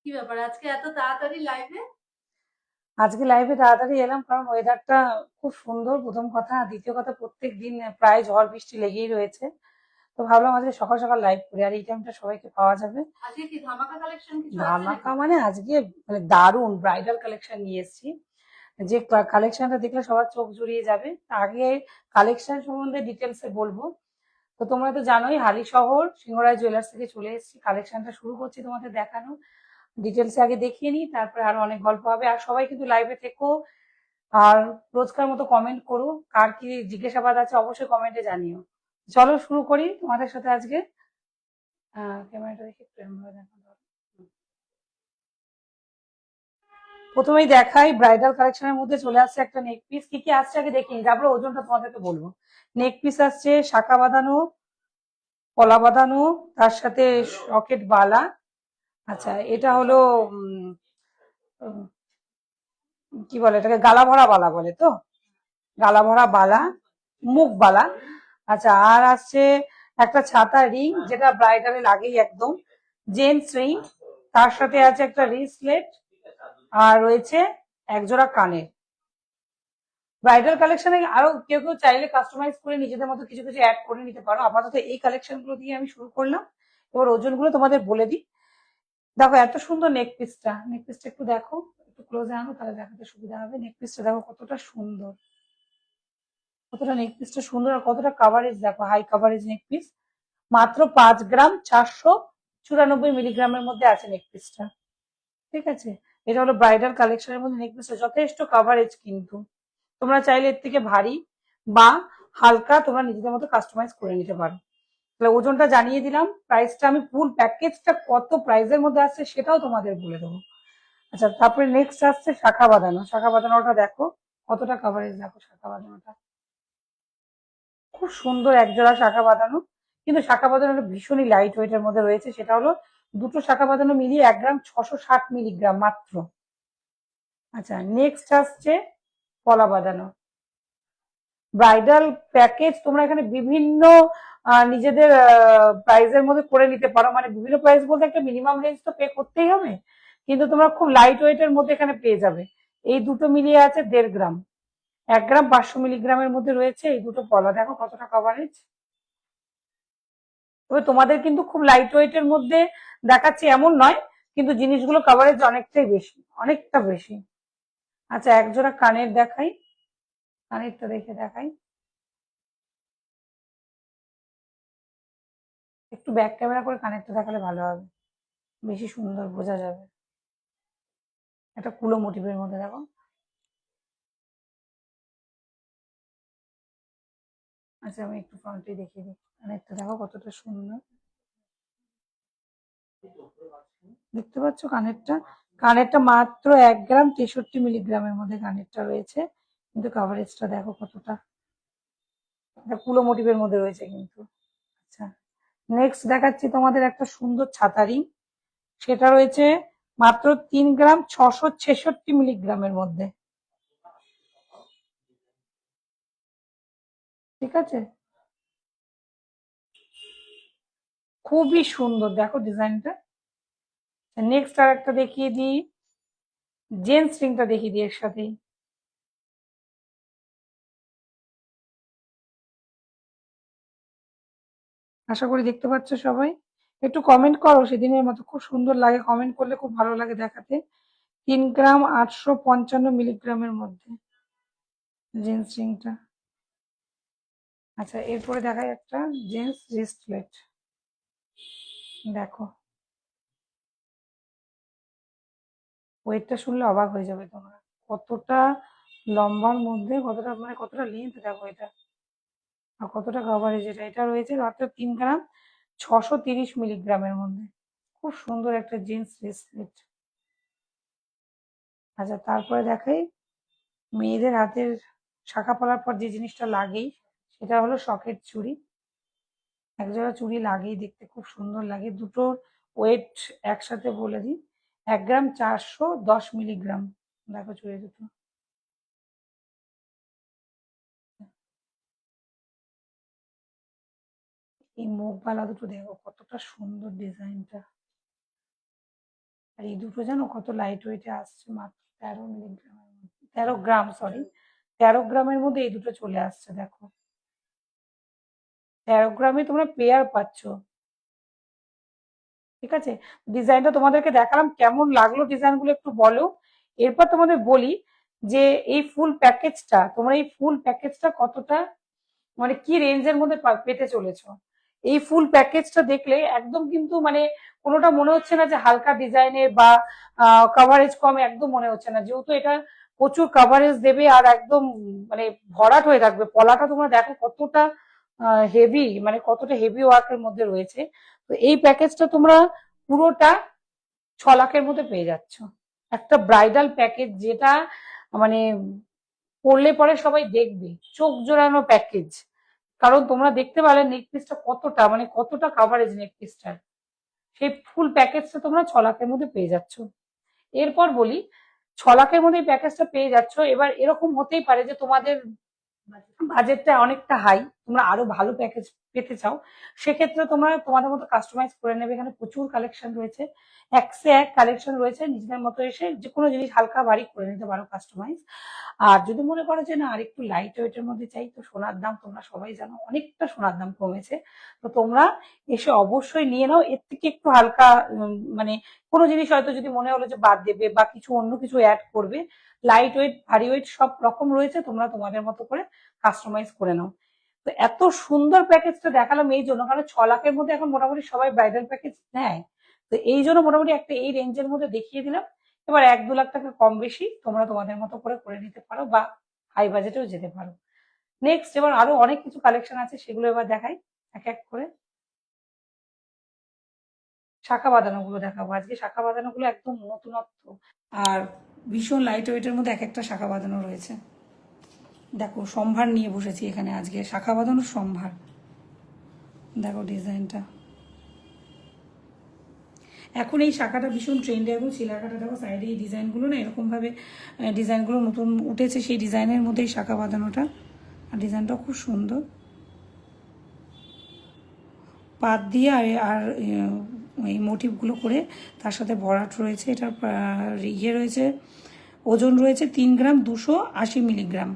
কি ব্যাপার আজকে এত তাড়াতাড়ি লাইভে? আজকে লাইভে তাড়াতাড়ি এলাম কারণ ওয়েদারটা খুব সুন্দর, প্রথম কথা। দ্বিতীয় কথা, প্রত্যেক দিন প্রায় ঝড় বৃষ্টি লেগেই রয়েছে। তো ভাবলাম আজকে সকাল সকাল লাইভ করি, আর এই টাইমটা সবাইকে পাওয়া যাবে। আজকে কি ধামাকা কালেকশন কিছু আছে ধামাকা নাকি? মানে আজকে মানে দারুণ ব্রাইডাল কালেকশন নিয়ে এসেছি। যে কালেকশনটা দেখলে সবার চোখ জুড়িয়ে যাবে। তা আগে কালেকশন সম্বন্ধে ডিটেলসে বলবো। তো তোমরা তো জানোই, হালিশহর সিংহরায় জুয়েলার্স থেকে চলে এসেছি, কালেকশনটা শুরু করছি তোমাদের দেখানো। ডিটেলসে আগে দেখিয়ে নিই, তারপরে আরো অনেক গল্প হবে। আর সবাই কিন্তু লাইভে থেকো, আর রোজকার মতো কমেন্ট করো। কার কি জিজ্ঞাসাবাদ আছে অবশ্যই কমেন্টে জানিও। চলো শুরু করি তোমাদের সাথে আজকে। ক্যামেরাটা দেখে একটু এরম ভাবে দেখানো হবে। প্রথমেই দেখাই, ব্রাইডাল কালেকশনের মধ্যে চলে আসছে একটা নেক পিস। কি কি আসছে আগে দেখিনি, তারপরে ওজনটা তোমাদেরকে বলবো। নেক পিস আসছে শাখা বাঁধানো, কলা বাঁধানো, তার সাথে রকেট বালা। আচ্ছা, এটা হলো উম, উম, কি বলে এটাকে, গালা ভরা বালা বলে তো, গালা ভরা বালা, মুখ বালা। আচ্ছা, আর আসছে একটা ছাতা রিং, যেটা ব্রাইডালে লাগেই একদম, জেন্টস রিং। তার সাথে আছে একটা রিস্টলেট, আর রয়েছে একজোড়া কানের। ব্রাইডাল কালেকশনে আরো কেউ কেউ চাইলে কাস্টমাইজ করে নিজেদের মতো কিছু কিছু অ্যাড করে নিতে পারো। আপাতত এই কালেকশন গুলো দিয়ে আমি শুরু করলাম। এবার ওজনগুলো তোমাদের বলে দিই। দেখো এত সুন্দর নেক পিসটা, নেক পিসটা একটু দেখো, একটু ক্লোজে আনো তাহলে দেখাতে সুবিধা হবে। নেক পিসটা দেখো কতটা সুন্দর, কতটা নেক পিসটা সুন্দর, আর কতটা কাভারেজ দেখো, হাই কাভারেজ নেক পিস। মাত্র 5 গ্রাম 494 মিলিগ্রামের মধ্যে আছে নেক পিসটা। ঠিক আছে, এটা হলো ব্রাইডাল কালেকশনের মধ্যে নেক পিসটা, যথেষ্ট কাভারেজ কিন্তু। তোমরা চাইলে এর থেকে ভারী বা হালকা তোমরা নিজেদের মতো কাস্টমাইজ করে নিতে পারো। তাহলে ওজনটা জানিয়ে দিলাম, প্রাইসটা আমি ফুল প্যাকেজটা কত প্রাইসের মধ্যে আসছে সেটাও তোমাদের বলে দেবো। আচ্ছা, তারপরে নেক্সট আসছে শাখা বাঁধানো। শাখা বাঁধানোটা দেখো কতটা কাভারেজ, দেখো শাখা বাঁধানোটা খুব সুন্দর, একজোড়া শাখা বাঁধানো। কিন্তু শাখা বাঁধানোটা ভীষণই লাইট ওয়েটের মধ্যে রয়েছে, সেটা হলো দুটো শাখা বাঁধানো মিলিয়ে 1 গ্রাম 660 মিলিগ্রাম মাত্র। আচ্ছা, নেক্সট আসছে পলা বাঁধানো ব্রাইডাল প্যাকেজ। তোমরা এখানে বিভিন্ন নিজেদের প্রাইসের মধ্যে করে নিতে পারো। মানে বিভিন্ন প্রাইস বলতে একটা মিনিমাম রেঞ্জ তো পে করতেই হবে, কিন্তু তোমরা খুব লাইট ওয়েটের মধ্যে এখানে পেয়ে যাবে। এই দুটো মিলিয়ে আছে 1.5 গ্রাম, 1 গ্রাম 500 মিলিগ্রামের মধ্যে রয়েছে এই দুটো পলা। দেখো কতটা কভারেজ। তবে তোমাদের কিন্তু খুব লাইট ওয়েটের মধ্যে দেখাচ্ছি এমন নয়, কিন্তু জিনিসগুলো কভারেজ অনেকটাই বেশি, অনেকটা বেশি। আচ্ছা, একজোড়া কানের দেখাই, কানেরটা দেখে দেখাই। একটু ব্যাক ক্যামেরা করে কানেরটা দেখালে ভালো হবে, বেশি সুন্দর বোঝা যাবে। একটা কুলো মোটিভের মধ্যে দেখো। আচ্ছা, আমি একটু ফ্রন্টে দেখিয়ে দিই, কানেরটা দেখো কতটা সুন্দর। দেখতে পাচ্ছ কানেরটা? কানেরটা মাত্র 1 গ্রাম 63 মিলিগ্রামের মধ্যে কানেরটা রয়েছে, কিন্তু কাভারেজটা দেখো কতটা। এটা কুলো মোটিভের মধ্যে রয়েছে কিন্তু। আচ্ছা, নেক্সট দেখাচ্ছি তোমাদের একটা সুন্দর ছাতা রিং। সেটা রয়েছে মাত্র 3 গ্রাম 666 মিলিগ্রামের মধ্যে। ঠিক আছে, খুবই সুন্দর দেখো ডিজাইনটা। নেক্সট আর একটা দেখিয়ে দিই, জেন্টস রিংটা দেখিয়ে দিই এর সাথেই। আশা করি দেখতে পাচ্ছ সবাই। একটু কমেন্ট করো সেদিনের মতো, খুব সুন্দর লাগে কমেন্ট করলে, খুব ভালো লাগে দেখাতে। 3 গ্রাম 855 মিলিগ্রামের মধ্যে জেন্টস রিংটা। আচ্ছা, এরপরে দেখায় একটা জেন্টস রিস্টলেট। দেখো ওয়েটটা শুনলে অবাক হয়ে যাবে তোমরা, কতটা লম্বার মধ্যে, কতটা মানে কতটা লেন্থ দেখো এটা, আর কতটা কভারেজ। এটা এটা রয়েছে মাত্র 3 গ্রাম 630 মিলিগ্রামের মধ্যে। খুব সুন্দর একটা জিন্স ব্রেসলেট। আচ্ছা, তারপরে দেখাই মেয়েদের হাতের শাখা পলার পর যে জিনিসটা লাগেই, সেটা হলো শখের চুড়ি। একজোড়া চুড়ি লাগেই, দেখতে খুব সুন্দর লাগে। দুটোর ওয়েট একসাথে বলে দিই, 1 গ্রাম 410 মিলিগ্রাম। দেখো চুড়ি দুটো, এই মুখ বালা দুটো দেখো কতটা সুন্দর ডিজাইনটা। আর এই দুটো জানো কত লাইট ওয়েটে আসছে, মাত্র 13 সরি 13 গ্রামের মধ্যে এই দুটো চলে আসছে। দেখো 13 গ্রামে তোমরা পেয়ার পাচ্ছ। ঠিক আছে, ডিজাইনটা তোমাদেরকে দেখালাম, কেমন লাগলো ডিজাইনগুলো একটু বলো। এরপর তোমাদের বলি যে এই ফুল প্যাকেজটা, তোমরা এই ফুল প্যাকেজটা কতটা মানে কি রেঞ্জের মধ্যে পেতে চলেছো। এই ফুল প্যাকেজটা দেখলে একদম কিন্তু মানে কোনোটা মনে হচ্ছে না যে হালকা ডিজাইনের বা কভারেজ কম, একদম মনে হচ্ছে না, যেহেতু এটা প্রচুর কভারেজ দেবে আর একদম মানে ভরাট হয়ে থাকবে। পলাটা তোমরা দেখো কতটা হেভি, মানে কতটা হেভি ওয়ার্কের মধ্যে রয়েছে। তো এই প্যাকেজটা তোমরা পুরোটা 6 লাখের মধ্যে পেয়ে যাচ্ছ। একটা ব্রাইডাল প্যাকেজ যেটা মানে পরলে পরে সবাই দেখবে, চোখ জোড়ানো প্যাকেজ। কারণ তোমরা দেখতে পারলে নেক পিসটা কতটা মানে কতটা কাভারেজ নেক পিসটার। সেই ফুল প্যাকেজটা তোমরা 6 লাখের মধ্যে পেয়ে যাচ্ছ। এরপর বলি 6 লাখের মধ্যে এই প্যাকেজটা পেয়ে যাচ্ছ। এবার এরকম হতেই পারে যে তোমাদের বাজেটটা অনেকটা হাই, তোমরা আরো ভালো প্যাকেজ পেতে চাও, সেক্ষেত্রে তোমরা তোমাদের মতো কাস্টমাইজ করে নেবে। এখানে প্রচুর কালেকশন রয়েছে, একসে এক কালেকশন রয়েছে, নিজেদের মতো এসে যে কোনো জিনিস হালকা ভারী করে নিতে পারো কাস্টমাইজ। আর যদি মনে করো যে না আরেকটু লাইট ওয়েটের মধ্যে চাই, তো সোনার দাম তোমরা সবাই জানো অনেকটা সোনার দাম কমেছে, তো তোমরা এসে অবশ্যই নিয়ে নাও। এর থেকে একটু হালকা মানে কোনো জিনিস হয়তো যদি মনে হলো যে বাদ দেবে বা কিছু অন্য কিছু অ্যাড করবে, লাইট ওয়েট ভারী ওয়েট সব রকম রয়েছে, তোমরা তোমাদের মতো করে কাস্টমাইজ করে নাও। তো এত সুন্দর প্যাকেজটা দেখালাম এই জন্য, কারণ 6 লাখের মধ্যে এখন মোটামুটি সবাই ব্রাইডাল প্যাকেজ নেয়। তো এই জন্য মোটামুটি একটা এই রেঞ্জের মধ্যে দেখিয়ে দিলাম। এবার 1-2 লাখ টাকা কম বেশি তোমরা তোমাদের মতো করে নিতে পারো বা হাই বাজেটেও যেতে পারো। নেক্সট এবার আরো অনেক কিছু কালেকশন আছে, সেগুলো এবার দেখাই এক এক করে। শাখা বাঁধানোগুলো দেখাবো আজকে। শাখা বাঁধানোগুলো একদম নতুনত্ব আর ভীষণ লাইট ওয়েটের মধ্যে এক একটা শাখা বাঁধানো রয়েছে। দেখো সম্ভার নিয়ে বসেছি এখানে আজকে, শাখা বাঁধানোর সম্ভার। দেখো ডিজাইনটা, এখন এই শাখাটা ভীষণ ট্রেন্ডে, এখন শিলাকাটা দেখো সাইডে এই ডিজাইনগুলো না এরকম ভাবে ডিজাইনগুলো নতুন উঠেছে, সেই ডিজাইনের মধ্যে এই শাখা বাঁধানোটা। আর ডিজাইনটা খুব সুন্দর, পাত দিয়ে আর এই মোটিভগুলো করে তার সাথে ভরাট রয়েছে। এটার ইয়ে রয়েছে, ওজন রয়েছে 3 গ্রাম 280 মিলিগ্রাম।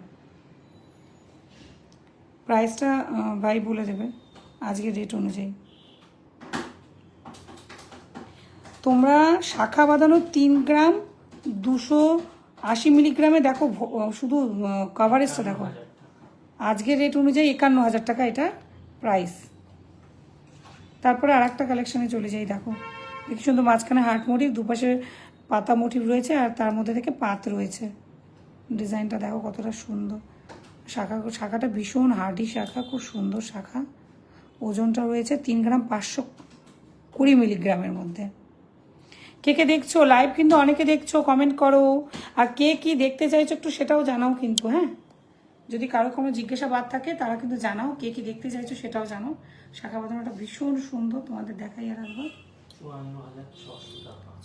প্রাইসটা ভাই বলে দেবে আজকের রেট অনুযায়ী। তোমরা শাখা বাঁধানো 3 গ্রাম 280 মিলিগ্রামে দেখো, শুধু কভারেজটা দেখো, আজকের রেট অনুযায়ী 51,000 টাকা এটা প্রাইস। তারপরে আর একটা কালেকশানে চলে যাই। দেখো কি সুন্দর, মাঝখানে হার্ট মোটিভ, দুপাশে পাতা মোটিভ রয়েছে আর তার মধ্যে থেকে পাত রয়েছে। ডিজাইনটা দেখো কতটা সুন্দর। শাখাটা ভীষণ হার্ডি শাখা, খুব সুন্দর শাখা। ওজনটা রয়েছে 3 গ্রাম 520 মিলিগ্রামের মধ্যে। কে কে দেখছো লাইভ, কিন্তু অনেকে দেখছো, কমেন্ট করো। আর কে কি দেখতে চাইছো একটু সেটাও জানাও কিন্তু, হ্যাঁ, যদি কারো কোনো জিজ্ঞাসাবাদ থাকে তারা কিন্তু জানাও, কে কি দেখতে চাইছো সেটাও জানাও। শাখা বাঁধানোটা ভীষণ সুন্দর, তোমাদের দেখাই আর একবার।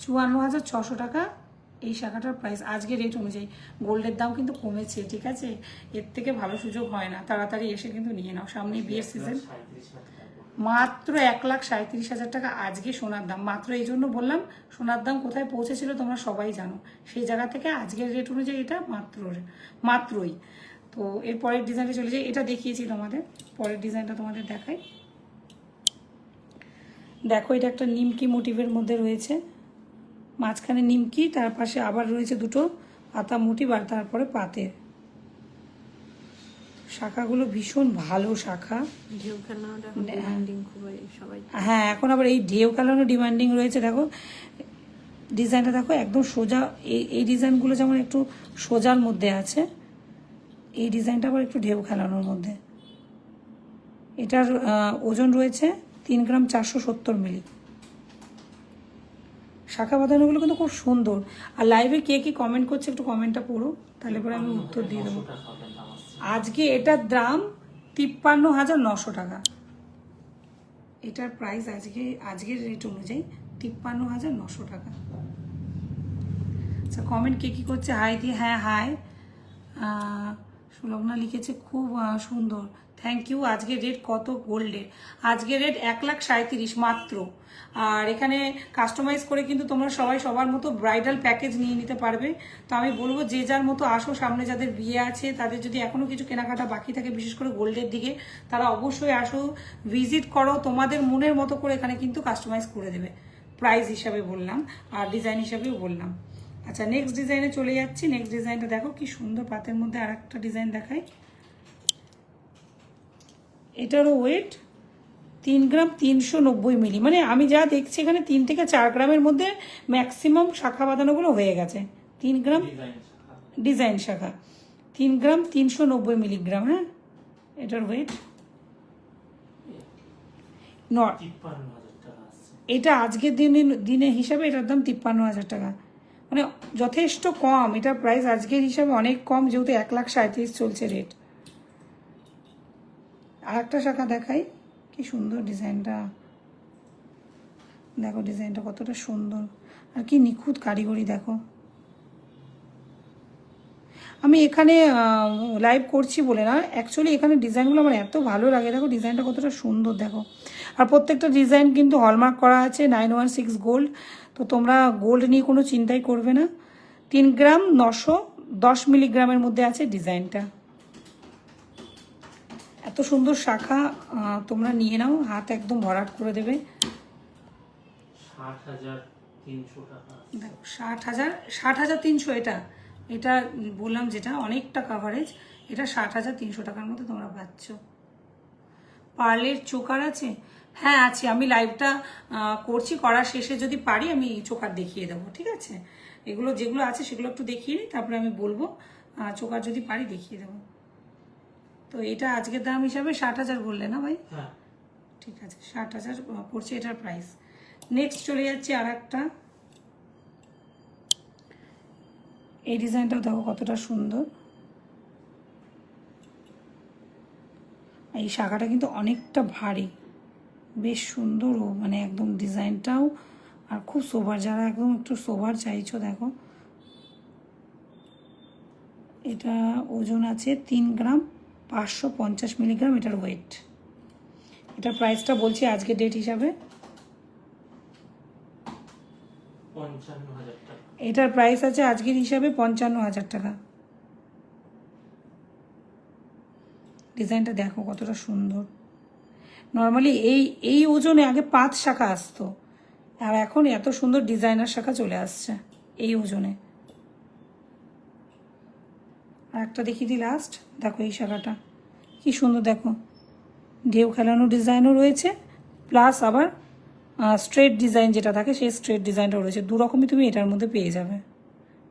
54,600 টাকা এই শাখাটার প্রাইস আজকে রেট অনুযায়ী। গোল্ডের দাম কিন্তু কমেছে, ঠিক আছে, এর থেকে ভালো সুযোগ হয় না, তাড়াতাড়ি এসে কিন্তু নিয়ে নাও, সামনে বিয়ের সিজন। মাত্র 1,37,000 টাকা আজকে সোনার দাম। মাত্র এই জন্য বললাম সোনার দাম কোথায় পৌঁছেছিল তোমরা সবাই জানো, সেই জায়গা থেকে আজকের রেট অনুযায়ী এটা মাত্রই। তো এর পরের ডিজাইনটা চলে যায়, এটা দেখিয়েছি তোমাদের, পরের ডিজাইনটা তোমাদের দেখাই। দেখো এটা একটা নিমকি মোটিভের মধ্যে রয়েছে, মাঝখানে নিমকি, তার পাশে আবার রয়েছে দুটো পাতা মোটিভ আর তারপরে পাতের। শাখাগুলো ভীষণ ভালো শাখা। হ্যাঁ, এখন আবার এই ঢেউ খেলানো ডিমান্ডিং রয়েছে। দেখো ডিজাইনটা দেখো একদম সোজা, এই ডিজাইনগুলো যেমন একটু সোজার মধ্যে আছে, এই ডিজাইনটা আবার একটু ঢেউ খেলানোর মধ্যে। এটার ওজন রয়েছে 3 গ্রাম 470 মিলি। শাখা বাঁধানোগুলো কিন্তু খুব সুন্দর। আর লাইভে কে কি কমেন্ট করছে একটু কমেন্টটা পড়ো, তাহলে পরে আমি উত্তর দিয়ে দেবো। আজকে এটার দাম 53,900 টাকা। এটার প্রাইস আজকের রেট অনুযায়ী 53,900 টাকা। আচ্ছা কমেন্ট কে কি করছে, হাই দিয়ে, হ্যাঁ হাই। সুলগ্না লিখেছে খুব সুন্দর, থ্যাংক ইউ। আজকে রেট কত গোল্ডের? আজকে রেট 1,37,000 মাত্র। আর এখানে কাস্টমাইজ করে কিন্তু তোমরা সবাই সবার মতো ব্রাইডাল প্যাকেজ নিয়ে নিতে পারবে। তো আমি বলবো যে যার মতো আসো, সামনে যাদের বিয়ে আছে তাদের যদি এখনো কিছু কেনাকাটা বাকি থাকে বিশেষ করে গোল্ডের দিকে, তারা অবশ্যই আসো, ভিজিট করো, তোমাদের মনের মতো করে এখানে কিন্তু কাস্টমাইজ করে দেবে। প্রাইস হিসাবে বললাম আর ডিজাইন হিসাবেও বললাম। আচ্ছা, নেক্সট ডিজাইনে চলে যাচ্ছি। নেক্সট ডিজাইনটা দেখো কি সুন্দর, পাতের মধ্যে আর একটা ডিজাইন দেখাই। এটারও ওয়েট 3 গ্রাম 390 মিলি, মানে আমি যা দেখছি এখানে 3 থেকে 4 গ্রামের মধ্যে ম্যাক্সিমাম শাখা বাঁধানোগুলো হয়ে গেছে। 3 গ্রাম ডিজাইন শাখা, 3 গ্রাম 390 মিলিগ্রাম। হ্যাঁ, এটার ওয়েট নট, এটা আজকের দিনে হিসাবে এটার দাম 53,000 টাকা, মানে যথেষ্ট কম। এটার প্রাইস আজকের হিসাবে অনেক কম, যেহেতু 1,37,000 চলছে রেট। আর একটা শাখা দেখাই, কি সুন্দর ডিজাইনটা দেখো, ডিজাইনটা কতটা সুন্দর আর কি নিখুঁত কারিগরি দেখো। আমি এখানে লাইভ করছি বলে না, অ্যাকচুয়ালি এখানে ডিজাইনগুলো আমার এত ভালো লাগে। দেখো ডিজাইনটা কতটা সুন্দর দেখো, আর প্রত্যেকটা ডিজাইন কিন্তু হলমার্ক করা আছে 916 গোল্ড। তো তোমরা গোল্ড নিয়ে কোনো চিন্তাই করবে না। 3 গ্রাম 910 মিলিগ্রামের মধ্যে আছে ডিজাইনটা। এত সুন্দর শাখা, তোমরা নিয়ে নাও, হাত একদম ভরাট করে দেবে। 60,300 টাকা। দেখো 60,300, এটা এটা বললাম যেটা অনেকটা কাভারেজ, এটা 60,300 টাকার মধ্যে তোমরা পাচ্ছ। পার্লের চোকার আছে? হ্যাঁ আছে, আমি লাইভটা করছি, করার শেষে যদি পারি আমি চোকার দেখিয়ে দেবো, ঠিক আছে? এগুলো যেগুলো আছে সেগুলো একটু দেখিয়ে নিই, তারপরে আমি বলবো, চোকার যদি পারি দেখিয়ে দেবো। তো এটা আজকের দাম হিসাবে 60,000 বললে না ভাই? হ্যাঁ ঠিক আছে, 60,000 পড়ছে এটার প্রাইস। নেক্সট চলে যাচ্ছে আর একটা, এই ডিজাইনটাও দেখো কতটা সুন্দর। এই শাখাটা কিন্তু অনেকটা ভারী, বেশ সুন্দরও, মানে একদম ডিজাইনটাও আর খুব সোবার, যারা একদম একটু সোবার চাইছো দেখো। এটা ওজন আছে 3 গ্রাম 550 মিলিগ্রাম এটার ওয়েট। এটার প্রাইসটা বলছি আজকে ডেট হিসাবে 55,000 টাকা। এটার প্রাইস আছে আজকের হিসাবে 55,000 টাকা। ডিজাইনটা দেখো কতটা সুন্দর। নর্মালি এই ওজনে আগে 5 শাখা আসতো, আর এখন এত সুন্দর ডিজাইনার শাখা চলে আসছে এই ওজনে। আর একটা দেখিয়ে দিই লাস্ট, দেখো এই শাখাটা কি সুন্দর, দেখো ঢেউ খেলানো ডিজাইনও রয়েছে, প্লাস আবার স্ট্রেট ডিজাইন যেটা থাকে সেই স্ট্রেট ডিজাইনটাও রয়েছে। দু রকমই তুমি এটার মধ্যে পেয়ে যাবে,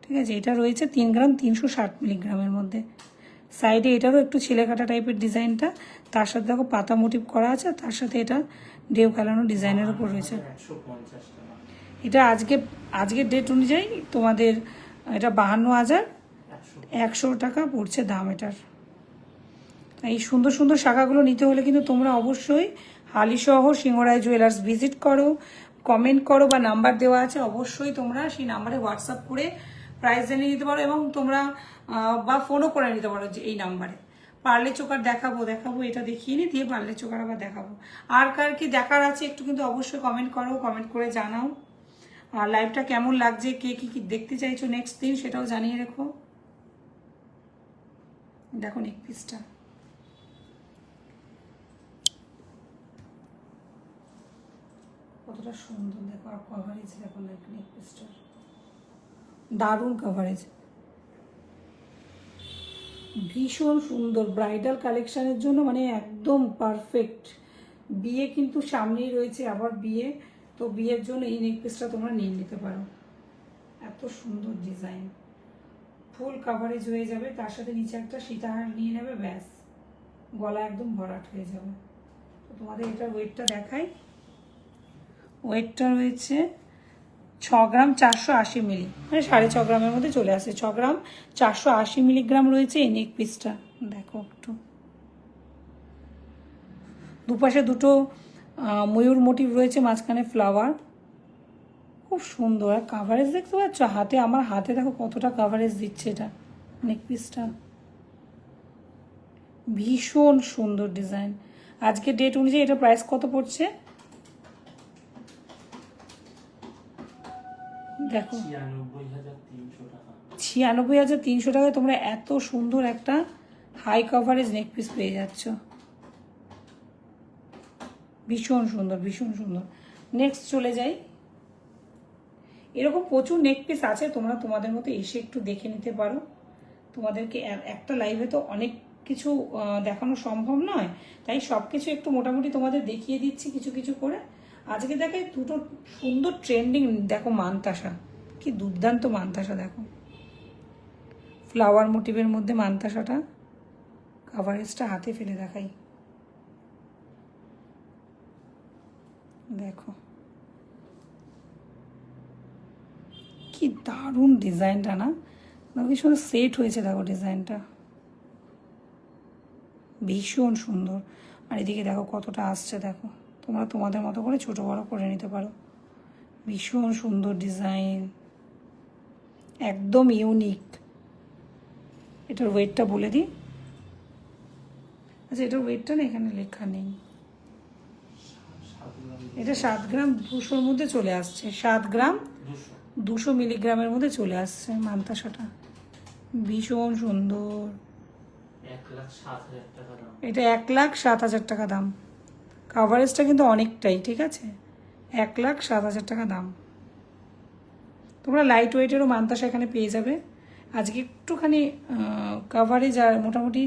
ঠিক আছে? এটা রয়েছে 3 গ্রাম 360 মিলিগ্রামের মধ্যে। সাইডে এটারও একটু ছেলেকাটা টাইপের ডিজাইনটা, তার সাথে দেখো পাতা মোটিভ করা আছে, তার সাথে এটা ঢেউ খেলানো ডিজাইনের উপর রয়েছে। 150 টাকা। এটা আজকের ডেট অনুযায়ী তোমাদের এটা 52,100 টাকা পড়ছে দাম এটার। এই সুন্দর সুন্দর শাখাগুলো নিতে হলে কিন্তু তোমরা অবশ্যই হালিশহর সিংহরায় জুয়েলার্স ভিজিট করো, কমেন্ট করো, বা নাম্বার দেওয়া আছে অবশ্যই তোমরা সেই নাম্বারে হোয়াটসঅ্যাপ করে প্রাইস জেনে নিতে পারো, এবং তোমরা বা ফোনও করে নিতে পারো যে এই নাম্বারে। পার্লে চোকার দেখাবো এটা দেখিয়ে নি, দিয়ে পার্লে চোকার আবার দেখাবো। আর কার কি দেখার আছে একটু কিন্তু অবশ্যই কমেন্ট করো, কমেন্ট করে জানাও। আর লাইভটা কেমন লাগছে, কে কি কি দেখতে চাইছো নেক্সট দিন সেটাও জানিয়ে রেখো। দেখো নেক পিসটা কতটা সুন্দর, দেখো আর কভারেজ দেখো নেক পিসটার, দারুণ কভারেজ, ভীষণ সুন্দর ব্রাইডাল কালেকশনের জন্য, মানে একদম পারফেক্ট। বিয়ে কিন্তু সামনেই রয়েছে, আবার বিয়ে, তো বিয়ের জন্য এই নেক পিসটা তোমরা নিয়ে নিতে পারো। এত সুন্দর ডিজাইন, ফুল কাভারেজ হয়ে যাবে, তার সাথে নিচে একটা সীতাহার নিয়ে নেবে, ব্যাস গলা একদম ভরাট হয়ে যাবে। তো তোমাদের এটার ওয়েটটা দেখাই, ওয়েটটা রয়েছে 6 গ্রাম 480 মিলি, মানে 6.5 গ্রামের মধ্যে চলে আসে। 6 গ্রাম 480 মিলিগ্রাম রয়েছে এই নেক পিসটা। দেখো একটু দুপাশে দুটো ময়ূর মোটিভ রয়েছে, মাঝখানে ফ্লাওয়ার, খুব সুন্দর। আর কাভারেজ দেখতে পাচ্ছ হাতে, আমার হাতে দেখো কতটা কাভারেজ দিচ্ছে এটা নেক পিসটা। ভীষণ সুন্দর ডিজাইন। আজকে ডেট অনুযায়ী এটা প্রাইস কত পড়ছে দেখো, 96,300 টাকা। 96,300 টাকায় তোমরা এত সুন্দর একটা হাই কভারেজ নেক পিস পেয়ে যাচ্ছ। ভীষণ সুন্দর, ভীষণ সুন্দর। নেক্সট চলে যাই। এরকম প্রচুর নেক পিস আছে, তোমরা তোমাদের মতো এসে একটু দেখে নিতে পারো। তোমাদেরকে একটা লাইভে তো অনেক কিছু দেখানো সম্ভব নয়, তাই সব কিছু একটু মোটামুটি তোমাদের দেখিয়ে দিচ্ছি কিছু কিছু করে। আজকে দেখাই দুটো সুন্দর ট্রেন্ডিং, দেখো মানতাসা, কি দুর্দান্ত মানতাসা, দেখো ফ্লাওয়ার মোটিভের মধ্যে মানতাসাটা, কাভারেজটা হাতে ফেলে দেখাই, দেখো কি দারুণ ডিজাইনটা না, কি সুন্দর সেট হয়েছে দেখো ডিজাইনটা, ভীষণ সুন্দর। আর এদিকে দেখো কতটা আসছে, দেখো তোমরা তোমাদের মতো করে ছোট বড় করে নিতে পারো। ভীষণ সুন্দর ডিজাইন, একদম ইউনিক। এটার ওয়েটটা বলে দিই। আচ্ছা, এটার ওয়েটটা না এখানে লেখা নেই। 7 গ্রাম এটা 7 গ্রাম 200-র মধ্যে চলে আসছে, 7 গ্রাম 200 মিলিগ্রামের মধ্যে চলে আসছে মানতাসাটা। ভীষণ সুন্দর। 1,07,000 টাকা দাম। এটা 1,07,000 টাকা দাম। কাভারেজটা কিন্তু অনেকটাই, ঠিক আছে, 1,07,000 টাকা দাম। তোমরা লাইট ওয়েটেরও মানতাসা এখানে পেয়ে যাবে। আজকে একটুখানি কাভারেজ আর মোটামুটি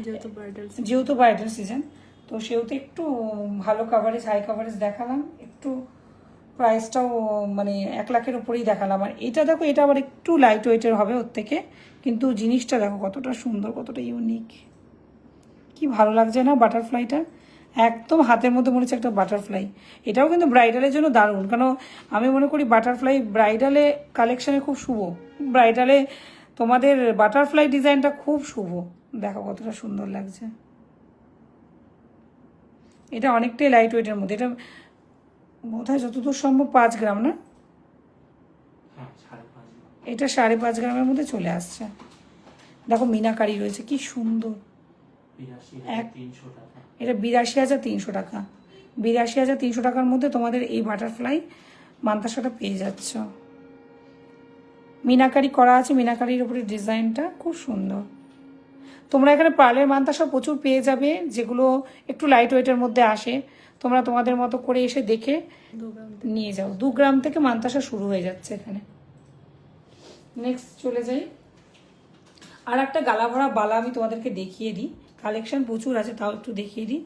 যেহেতু ব্রাইডাল সিজন, তো সেহেতু একটু ভালো কাভারেজ, হাই কাভারেজ দেখালাম, একটু প্রাইসটাও মানে 1 লাখের উপরেই দেখালাম। আর এটা দেখো, এটা আবার একটু লাইট ওয়েটের হবে ওর থেকে, কিন্তু জিনিসটা দেখো কতটা সুন্দর, কতটা ইউনিক, কি ভালো লাগছে না বাটারফ্লাইটা, একদম হাতের মধ্যে মনে হচ্ছে একটা বাটারফ্লাই। এটাও কিন্তু ব্রাইডালের জন্য দারুণ, কারণ আমি মনে করি বাটারফ্লাই ব্রাইডালে কালেকশানে খুব শুভ, ব্রাইডালে তোমাদের বাটারফ্লাই ডিজাইনটা খুব শুভ। দেখো কতটা সুন্দর লাগছে। এটা অনেকটাই লাইট ওয়েটের মধ্যে, এটা বোধহয় যতদূর সম্ভব 5 গ্রাম না, হ্যাঁ 5.5 গ্রাম। এটা 5.5 গ্রামের মধ্যে চলে আসছে। দেখো মিনাকারি রয়েছে, কি সুন্দর। 82,300 টাকা। এটা 82,300 টাকা। 82,300 টাকার মধ্যে তোমাদের এই বাটারফ্লাই মানতাসাটা পেয়ে যাচ্ছ। মিনাকারি করা আছে, মিনাকারির উপরে ডিজাইনটা খুব সুন্দর। তোমরা এখানে পার্লের মানতাসা প্রচুর পেয়ে যাবে, যেগুলো একটু লাইট ওয়েটের মধ্যে আসে। তোমরা তোমাদের মতো করে এসে দেখে নিয়ে যাও। 2 গ্রাম থেকে মানতাসা শুরু হয়ে যাচ্ছে এখানে। নেক্সট চলে যাই। আর একটা গালা ভরা বালা আমি তোমাদেরকে দেখিয়ে দিই, কালেকশন প্রচুর আছে, তাও একটু দেখিয়ে দিই।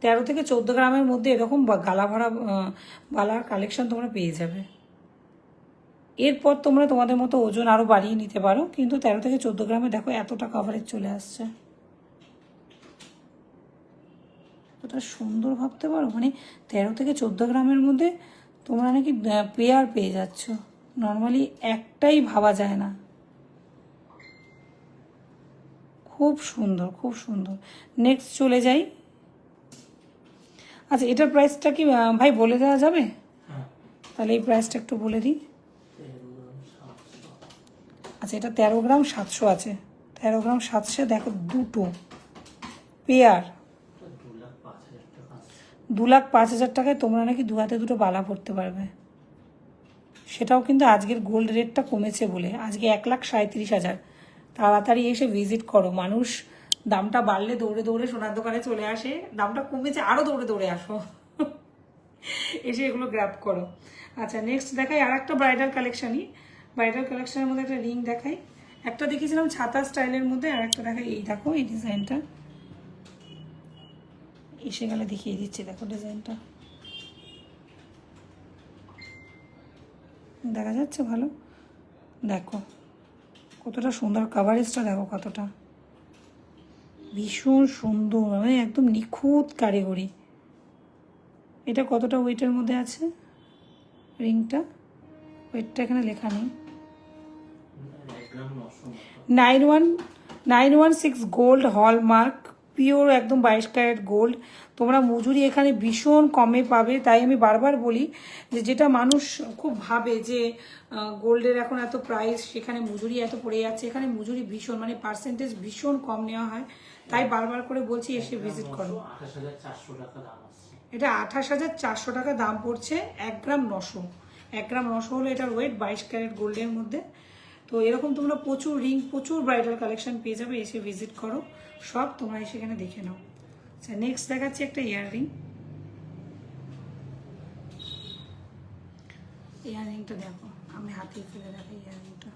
13 থেকে 14 গ্রামের মধ্যে এরকম গালা ভরা বালার কালেকশন তোমরা পেয়ে যাবে। এরপর তোমরা তোমাদের মতো ওজন আরও বাড়িয়ে নিতে পারো, কিন্তু 13 থেকে 14 গ্রামে দেখো এতটা কাভারেজ চলে আসছে। এতটা সুন্দর ভাবতে পারো, মানে 13 থেকে 14 গ্রামের মধ্যে তোমরা নাকি পেয়ার পেয়ে যাচ্ছ, নর্মালি একটাই ভাবা যায় না। খুব সুন্দর, খুব সুন্দর। নেক্সট চলে যাই। আচ্ছা, এটার প্রাইসটা কি ভাই বলে দেওয়া যাবে? হ্যাঁ তাহলে এই প্রাইসটা একটু বলে দিই। 13 গ্রাম 700। আচ্ছা, এটা 13 গ্রাম 700 আছে। 13 গ্রাম 700 দেখো, দুটো পেয়ার 2,05,000 টাকা। 2,05,000 টাকায় তোমরা নাকি 2 হাতে 2টো বালা পরতে পারবে। সেটাও কিন্তু আজকের গোল্ড রেটটা কমেছে বলে, আজকে 1,37,000। তাড়াতাড়ি এসে ভিজিট করো। মানুষ দামটা বাড়লে দৌড়ে দৌড়ে সোনার দোকানে চলে আসে, দামটা কমেছে আরও দৌড়ে দৌড়ে আসো, এসে এগুলো গ্র্যাব করো। আচ্ছা, নেক্সট দেখাই আর একটা ব্রাইডাল কালেকশনই। ব্রাইডাল কালেকশনের মধ্যে একটা রিং দেখাই। একটা দেখেছিলাম ছাতা স্টাইলের মধ্যে, আর একটা দেখাই, এই দেখো এই ডিজাইনটা এসে গেলে দেখিয়ে দিচ্ছি। দেখো ডিজাইনটা দেখা যাচ্ছে ভালো, দেখো কতটা সুন্দর, কাভারেজটা দেখো কতটা ভীষণ সুন্দর, মানে একদম নিখুঁত কারিগরি। এটা কতটা ওয়েটের মধ্যে আছে রিংটা? ওয়েটটা এখানে লেখা নেই। 1 গ্রাম 900 মতো। 916 গোল্ড হলমার্ক, পিওর একদম 22 ক্যারেট গোল্ড। তোমরা মজুরি এখানে ভীষণ কমে পাবে। তাই আমি বারবার বলি যে যেটা মানুষ খুব ভাবে যে গোল্ডের এখন এত প্রাইস, সেখানে মজুরি এত পড়ে যাচ্ছে, এখানে মজুরি ভীষণ, মানে পার্সেন্টেজ ভীষণ কম নেওয়া হয়। তাই বারবার করে বলছি এসে ভিজিট করো। 28,400 টাকা দাম আসছে। এটা 28,400 টাকা দাম পড়ছে, 1 গ্রাম 900। 1 গ্রাম 900 হলো এটার ওয়েট, 22 ক্যারেট গোল্ডের মধ্যে। তো এরকম তোমরা প্রচুর রিং, প্রচুর ব্রাইডাল কালেকশন পেয়ে যাবে, এসে ভিজিট করো সব, তোমরা সেখানে দেখে নাও। আচ্ছা নেক্সট দেখাচ্ছি একটা ইয়াররিং। ইয়াররিংটা দেখো, আমি হাতে ফেলে রাখি ইয়াররিংটা।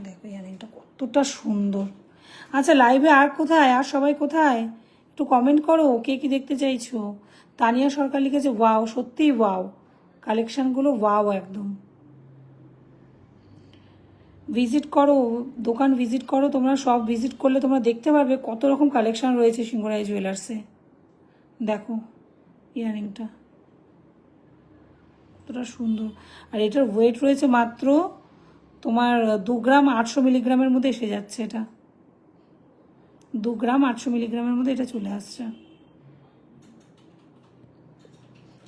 দেখো ইয়াররিংটা কতটা সুন্দর। আচ্ছা লাইভে আর কোথায়, আর সবাই কোথায় একটু কমেন্ট করো, কে কি দেখতে চাইছো। তানিয়া সরকার লিখেছে ওয়াও, সত্যিই ওয়াও, কালেকশনগুলো ওয়াও একদম। ভিজিট করো, দোকান ভিজিট করো, তোমরা সব ভিজিট করলে তোমরা দেখতে পারবে কত রকম কালেকশন রয়েছে সিংহরাই জুয়েলার্সে। দেখো ইয়াররিংটা কতটা সুন্দর, আর এটার ওয়েট রয়েছে মাত্র তোমার 2 গ্রাম 800 মিলিগ্রামের মধ্যে এসে যাচ্ছে। এটা 2 গ্রাম 800 মিলিগ্রামের মধ্যে এটা চলে আসছে।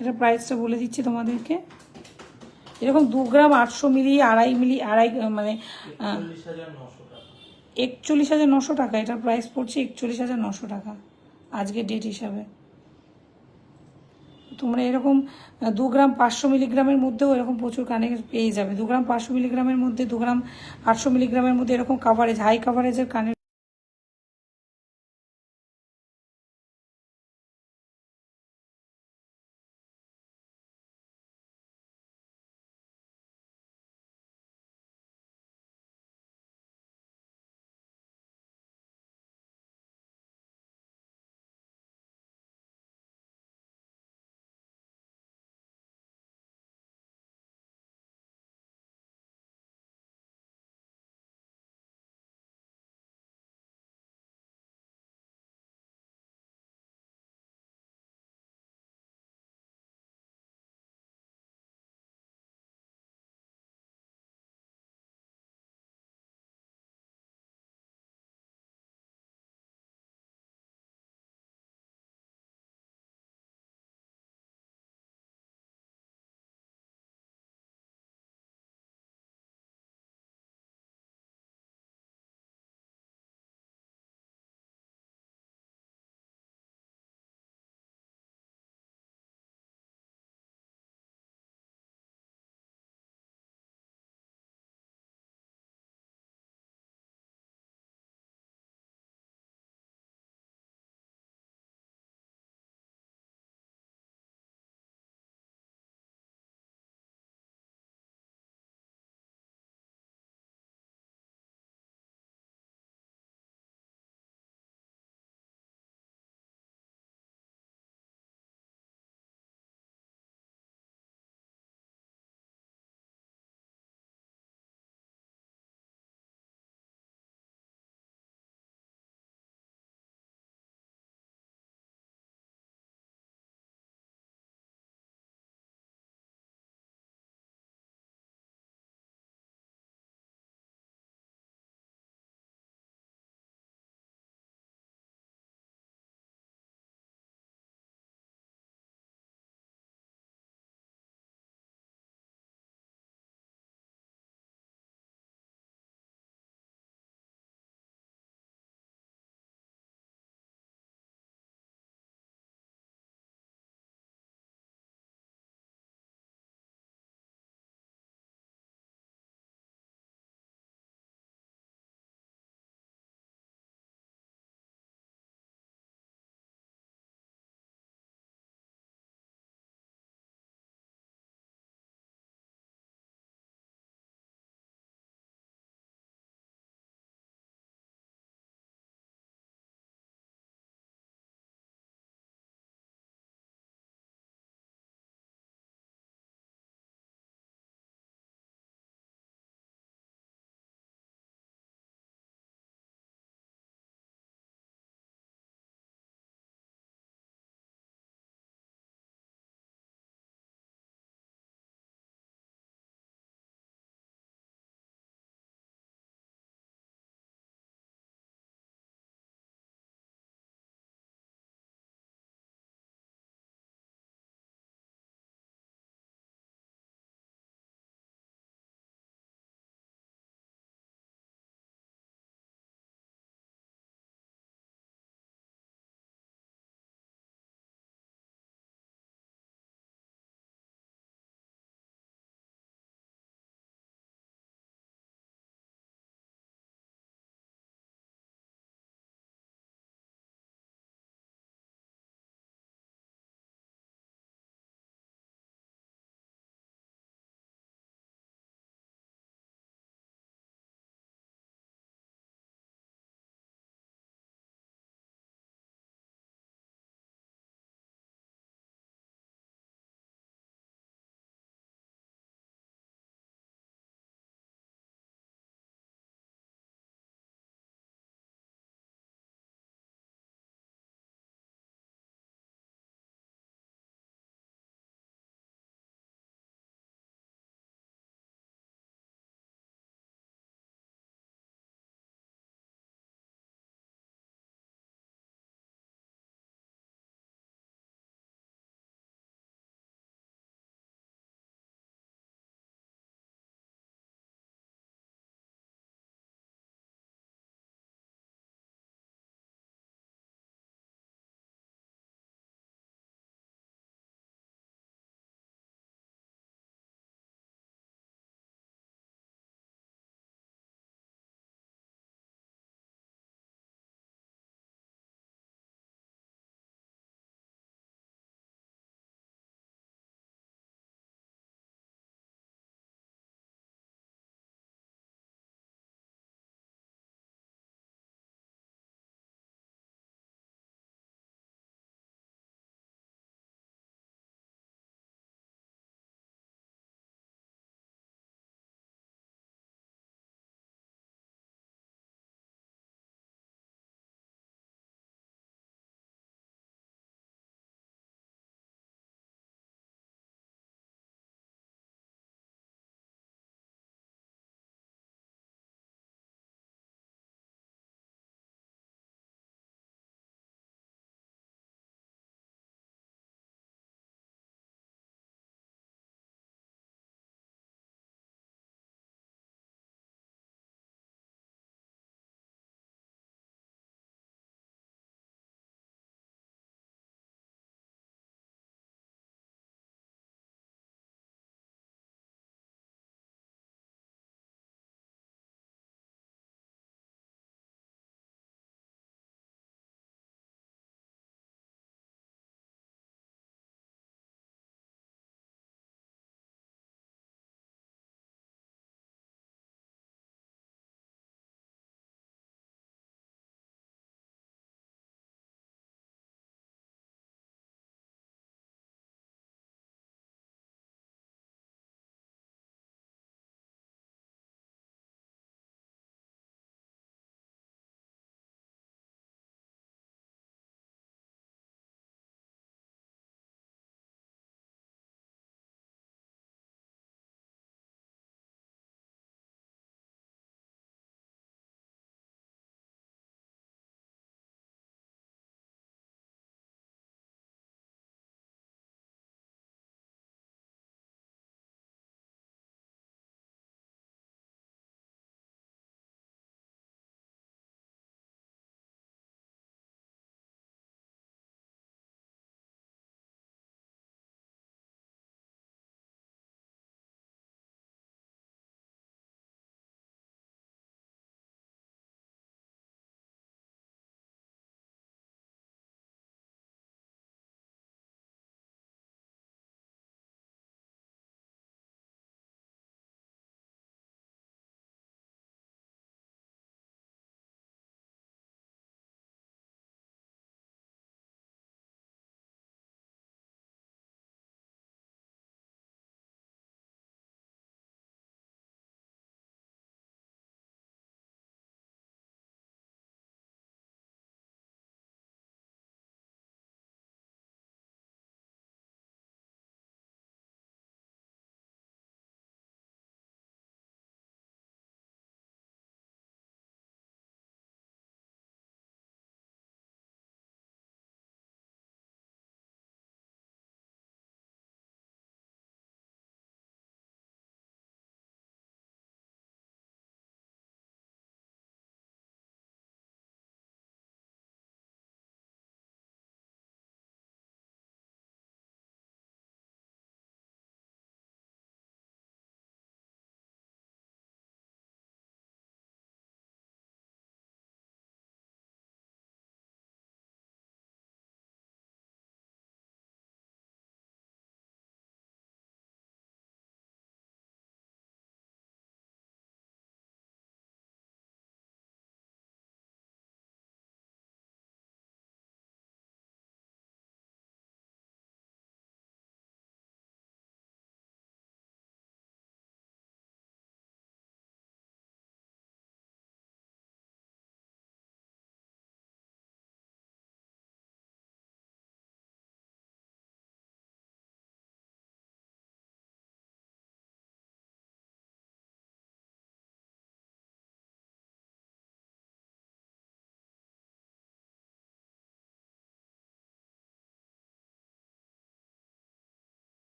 এটা প্রাইসটা বলে দিচ্ছি তোমাদেরকে, এরকম 2 গ্রাম 800 মিলি, আড়াই মানে 41,900 টাকা। এটার প্রাইস পড়ছে 41,900 টাকা আজকে ডেট হিসাবে। তোমরা এরকম 2 গ্রাম 500 মিলিগ্রামের মধ্যেও এরকম প্রচুর কানে পেয়ে যাবে। 2 গ্রাম 500 মিলিগ্রামের মধ্যে, 2 গ্রাম 800 মিলিগ্রামের মধ্যে এরকম কাভারেজ, হাই কাভারেজের কানের